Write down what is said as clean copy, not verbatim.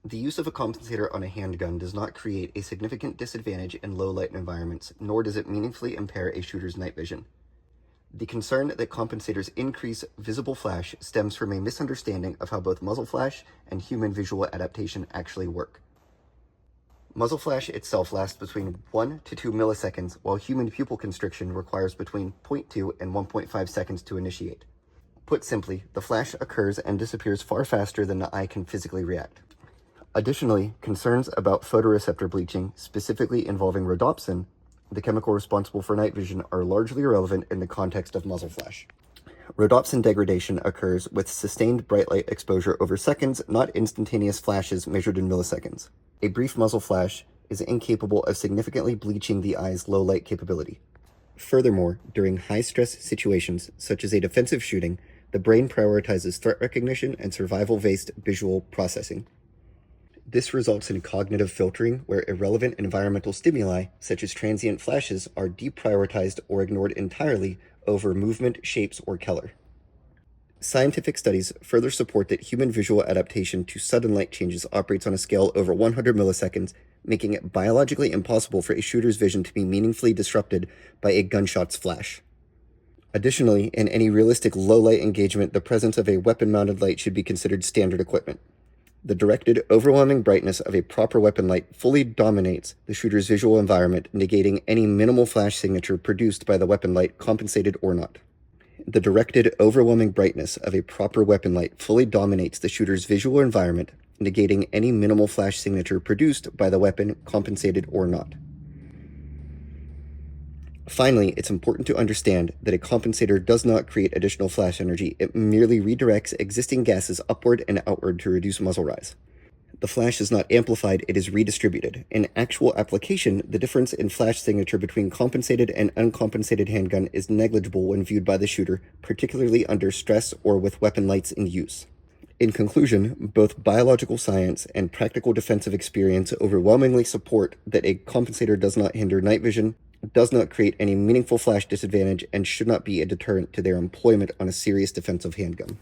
The use of a compensator on a handgun does not create a significant disadvantage in low-light environments, nor does it meaningfully impair a shooter's night vision. The concern that compensators increase visible flash stems from a misunderstanding of how both muzzle flash and human visual adaptation actually work. Muzzle flash itself lasts between 1 to 2 milliseconds, while human pupil constriction requires between 0.2 and 1.5 seconds to initiate. Put simply, the flash occurs and disappears far faster than the eye can physically react. Additionally, concerns about photoreceptor bleaching, specifically involving rhodopsin, the chemical responsible for night vision, are largely irrelevant in the context of muzzle flash. Rhodopsin degradation occurs with sustained bright light exposure over seconds, not instantaneous flashes measured in milliseconds. A brief muzzle flash is incapable of significantly bleaching the eye's low light capability. Furthermore, during high-stress situations, such as a defensive shooting, the brain prioritizes threat recognition and survival-based visual processing. This results in cognitive filtering, where irrelevant environmental stimuli, such as transient flashes, are deprioritized or ignored entirely over movement, shapes, or color. Scientific studies further support that human visual adaptation to sudden light changes operates on a scale over 100 milliseconds, making it biologically impossible for a shooter's vision to be meaningfully disrupted by a gunshot's flash. Additionally, in any realistic low-light engagement, the presence of a weapon-mounted light should be considered standard equipment. The directed, overwhelming brightness of a proper weapon light fully dominates the shooter's visual environment, negating any minimal flash signature produced by the weapon light, compensated or not. The directed, overwhelming brightness of a proper weapon light fully dominates the shooter's visual environment, negating any minimal flash signature produced by the weapon, compensated or not. Finally, it's important to understand that a compensator does not create additional flash energy. It merely redirects existing gases upward and outward to reduce muzzle rise. The flash is not amplified, it is redistributed. In actual application, the difference in flash signature between compensated and uncompensated handgun is negligible when viewed by the shooter, particularly under stress or with weapon lights in use. In conclusion, both biological science and practical defensive experience overwhelmingly support that a compensator does not hinder night vision, does not create any meaningful flash disadvantage, and should not be a deterrent to their employment on a serious defensive handgun.